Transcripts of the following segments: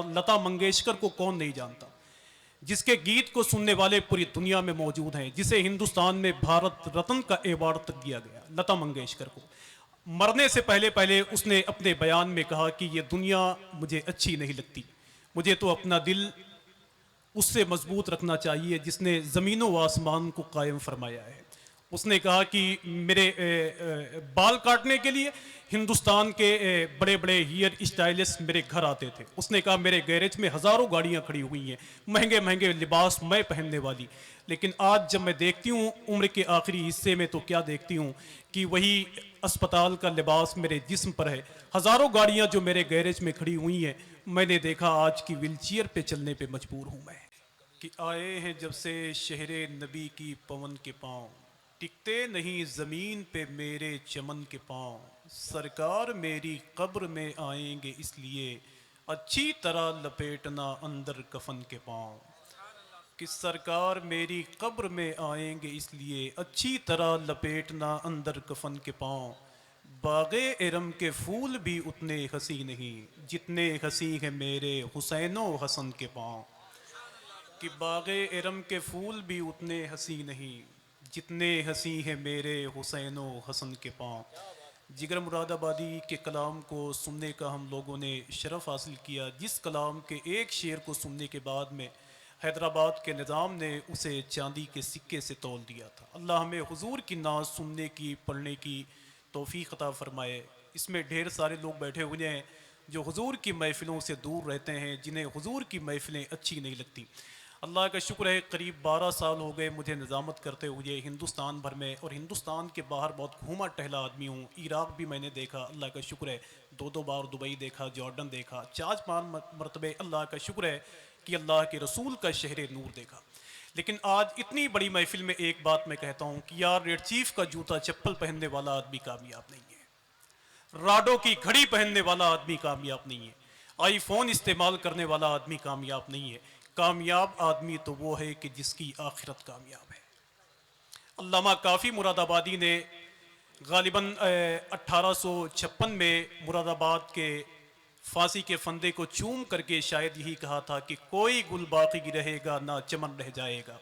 लता मंगेशकर को कौन नहीं जानता, जिसके गीत को सुनने वाले पूरी दुनिया में मौजूद हैं, जिसे हिंदुस्तान में भारत रत्न का अवार्ड तक दिया गया। लता मंगेशकर को मरने से पहले पहले उसने अपने बयान में कहा कि ये दुनिया मुझे अच्छी नहीं लगती, मुझे तो अपना दिल उससे मजबूत रखना चाहिए जिसने ज़मीनों व आसमान को कायम फरमाया है। उसने कहा कि मेरे बाल काटने के लिए हिंदुस्तान के बड़े बड़े हेयर स्टाइलिस्ट मेरे घर आते थे। उसने कहा मेरे गैरेज में हज़ारों गाड़ियां खड़ी हुई हैं, महंगे महंगे लिबास मैं पहनने वाली, लेकिन आज जब मैं देखती हूँ उम्र के आखिरी हिस्से में तो क्या देखती हूँ कि वही अस्पताल का लिबास मेरे जिस्म पर है। हज़ारों गाड़ियाँ जो मेरे गैरेज में खड़ी हुई हैं, मैंने देखा आज की व्हीलचेयर पे चलने पे मजबूर हूँ मैं। कि आए हैं जब से शहरे नबी की पवन के पाँव, टिकते नहीं ज़मीन पे मेरे चमन के पाँव, सरकार मेरी कब्र में आएंगे इसलिए अच्छी तरह लपेटना अंदर कफन के पाँव। कि सरकार मेरी कब्र में आएंगे इसलिए अच्छी तरह लपेटना अंदर कफन के पाँव, बाग़े इरम के फूल भी उतने हंसी नहीं जितने हंसी है मेरे हुसैनो हसन के पाँव। कि बाग़े इरम के फूल भी उतने हंसी नहीं जितने हंसी है मेरे हुसैनो हसन के पाँव। जिगर मुरादाबादी के कलाम को सुनने का हम लोगों ने शरफ़ हासिल किया, जिस कलाम के एक शेर को सुनने के बाद में हैदराबाद के निज़ाम ने उसे चांदी के सिक्के से तौल दिया था। अल्लाह हमें हुजूर की नाज सुनने की, पढ़ने की तौफीक अता फरमाए। इसमें ढेर सारे लोग बैठे हुए हैं जो हुजूर की महफ़िलों से दूर रहते हैं, जिन्हें हुजूर की महफ़िलें अच्छी नहीं लगती। अल्लाह का शुक्र है करीब 12 साल हो गए मुझे निज़ामत करते हुए हिंदुस्तान भर में, और हिंदुस्तान के बाहर बहुत घूमा टहला आदमी हूँ। इराक़ भी मैंने देखा, अल्लाह का शुक्र है 2-2 बार दुबई देखा, जॉर्डन देखा, 4-5 मरतबे अल्लाह का शुक्र है कि अल्लाह के रसूल का शहर नूर देखा। लेकिन आज इतनी बड़ी महफिल में एक बात मैं कहता हूँ कि यार रेड चीफ का जूता चप्पल पहनने वाला आदमी कामयाब नहीं है, राडो की घड़ी पहनने वाला आदमी कामयाब नहीं है, आईफोन इस्तेमाल करने वाला आदमी कामयाब नहीं है। कामयाब आदमी तो वो है कि जिसकी आखिरत कामयाब है। अल्लामा काफ़ी मुरादाबादी ने गालिबन 1856 में मुरादाबाद के फांसी के फंदे को चूम करके शायद यही कहा था कि कोई गुल बाकी रहेगा ना चमन रह जाएगा,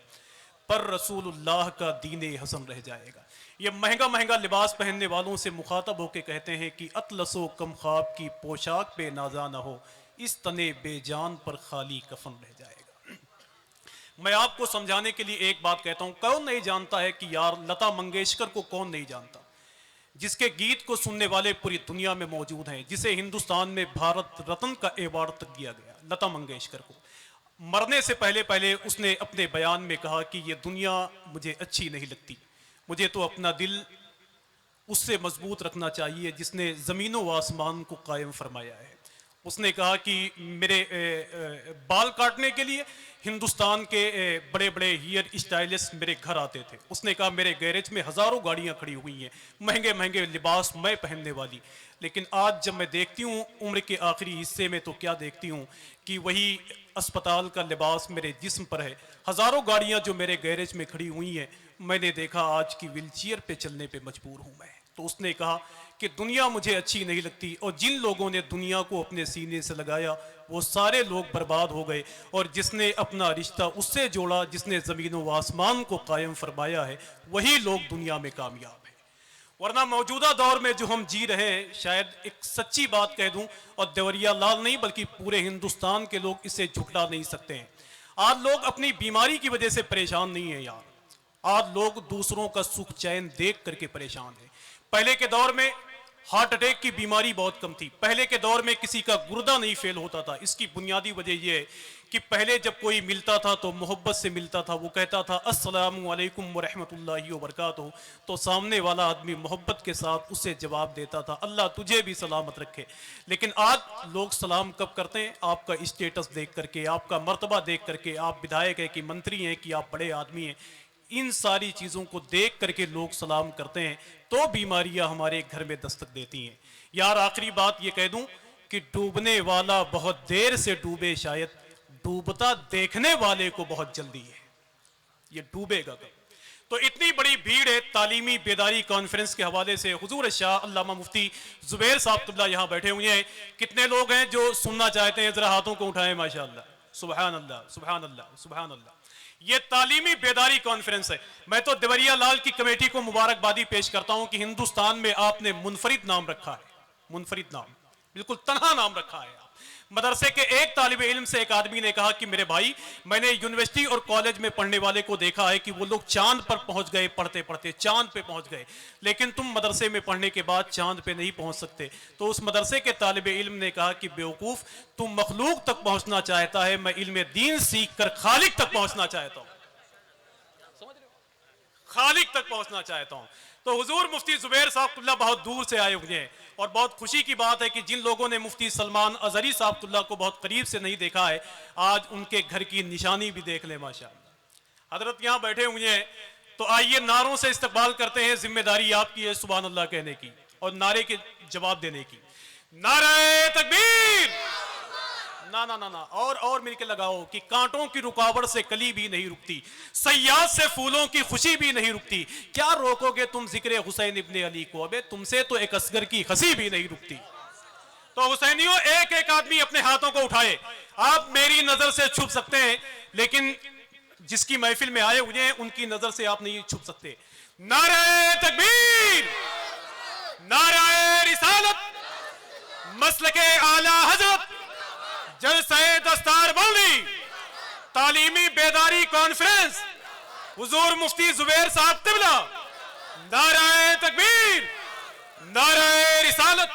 पर रसूलुल्लाह का दीने हसन रह जाएगा। ये महंगा महंगा लिबास पहनने वालों से मुखातब होकर कहते हैं कि अतलसो कम ख्वाब की पोशाक पे नाजा ना हो, इस तने बेजान पर खाली कफन रह जाएगा। मैं आपको समझाने के लिए एक बात कहता हूं, कौन नहीं जानता है कि यार लता मंगेशकर को कौन नहीं जानता, जिसके गीत को सुनने वाले पूरी दुनिया में मौजूद हैं, जिसे हिंदुस्तान में भारत रत्न का अवार्ड तक दिया गया। लता मंगेशकर को मरने से पहले पहले उसने अपने बयान में कहा कि ये दुनिया मुझे अच्छी नहीं लगती, मुझे तो अपना दिल उससे मजबूत रखना चाहिए जिसने ज़मीनों व आसमान को कायम फरमाया है। उसने कहा कि मेरे बाल काटने के लिए हिंदुस्तान के बड़े बड़े हेयर स्टाइलिस्ट मेरे घर आते थे। उसने कहा मेरे गैरेज में हज़ारों गाड़ियां खड़ी हुई हैं, महंगे महंगे लिबास मैं पहनने वाली, लेकिन आज जब मैं देखती हूँ उम्र के आखिरी हिस्से में तो क्या देखती हूँ कि वही अस्पताल का लिबास मेरे जिस्म पर है। हज़ारों गाड़ियाँ जो मेरे गैरेज में खड़ी हुई हैं, मैंने देखा आज की व्हीलचेयर पे चलने पे मजबूर हूँ मैं। तो उसने कहा कि दुनिया मुझे अच्छी नहीं लगती, और जिन लोगों ने दुनिया को अपने सीने से लगाया वो सारे लोग बर्बाद हो गए, और जिसने अपना रिश्ता उससे जोड़ा जिसने ज़मीनों व आसमान को कायम फरमाया है, वही लोग दुनिया में कामयाब हैं। वरना मौजूदा दौर में जो हम जी रहे हैं, शायद एक सच्ची बात कह दूं, और देवरिया लाल नहीं बल्कि पूरे हिंदुस्तान के लोग इसे झुठला नहीं सकते हैं, आज लोग अपनी बीमारी की वजह से परेशान नहीं है यार, आज लोग दूसरों का सुख चैन देख करके परेशान है। पहले के दौर में हार्ट अटैक की बीमारी बहुत कम थी, पहले के दौर में किसी का गुर्दा नहीं फेल होता था। इसकी बुनियादी वजह यह है कि पहले जब कोई मिलता था तो मोहब्बत से मिलता था, वो कहता था अस्सलामु अलैकुम व रहमतुल्लाहि व बरकातहू, तो सामने वाला आदमी मोहब्बत के साथ उसे जवाब देता था अल्लाह तुझे भी सलामत रखे। लेकिन आज लोग सलाम कब करते हैं? आपका स्टेटस देख करके, आपका मर्तबा देख करके, आप विधायक हैं कि मंत्री हैं कि आप बड़े आदमी हैं, इन सारी चीज़ों को देख करके लोग सलाम करते हैं, तो बीमारियां हमारे घर में दस्तक देती हैं। यार आखिरी बात ये कह दूं कि डूबने वाला बहुत देर से डूबे, शायद डूबता देखने वाले को बहुत जल्दी है, ये डूबेगा कब। तो इतनी बड़ी भीड़ है तालीमी बेदारी कॉन्फ्रेंस के हवाले से। हुजूर शाह अल्लामा मुफ्ती जुबैर साहब तुल्ला यहाँ बैठे हुए हैं। कितने लोग हैं जो सुनना चाहते हैं? जरा हाथों को उठाएं। माशाअल्लाह, सुभान अल्लाह, सुभान अल्लाह, सुभान अल्लाह। ये तालीमी बेदारी कॉन्फ्रेंस है। मैं तो देवरिया लाल की कमेटी को मुबारकबादी पेश करता हूं कि हिंदुस्तान में आपने मुनफरिद नाम रखा है, मुनफरिद नाम, बिल्कुल तन्हा नाम रखा है। मदरसे के एक तालिबे इल्म से एक आदमी ने कहा कि मेरे भाई, मैंने यूनिवर्सिटी और कॉलेज में पढ़ने वाले को देखा है कि वो लोग चांद पर पहुंच गए, पढ़ते पढ़ते चांद पे पहुंच गए, लेकिन तुम मदरसे में पढ़ने के बाद चांद पे नहीं पहुंच सकते। तो उस मदरसे के तालिबे इल्म ने कहा कि बेवकूफ, तुम मखलूक तक पहुंचना चाहता है, मैं इल्म दीन सीख कर खालिक तक पहुंचना चाहता हूं, खालिक तक पहुंचना चाहता हूं। तो हुजूर मुफ्ती जुबैर साहब बहुत दूर से आए हुए हैं और बहुत खुशी की बात है कि जिन लोगों ने मुफ्ती सलमान अजहरी साहब को बहुत करीब से नहीं देखा है, आज उनके घर की निशानी भी देख ले माशाअल्लाह। हजरत यहां बैठे हुए हैं, तो आइए नारों से इस्तकबाल करते हैं। जिम्मेदारी आपकी है सुभान अल्लाह कहने की और नारे के जवाब देने की। नारे तकबीर, ना ना ना ना, और मिलके लगाओ कि कांटों की रुकावट से कली भी नहीं रुकती, सयाद से फूलों की खुशी भी नहीं रुकती, क्या रोकोगे तुम जिक्र हुसैन इब्ने अली को, अबे तुमसे तो एक असगर की हंसी भी नहीं रुकती। तो हुसैनियों, एक एक आदमी अपने हाथों को उठाए। आप मेरी नजर से छुप सकते हैं, लेकिन जिसकी महफिल में आए हुए हैं उनकी नजर से आप नहीं छुप सकते। नारे तकबीर, नारे रिसालत, मसलके आला हजरत, जलसे दस्तार बंदी, तालीमी बेदारी कॉन्फ्रेंस, हुजूर मुफ्ती जुबैर साहब तिबला। नारे तकबीर, नारे रिसालत,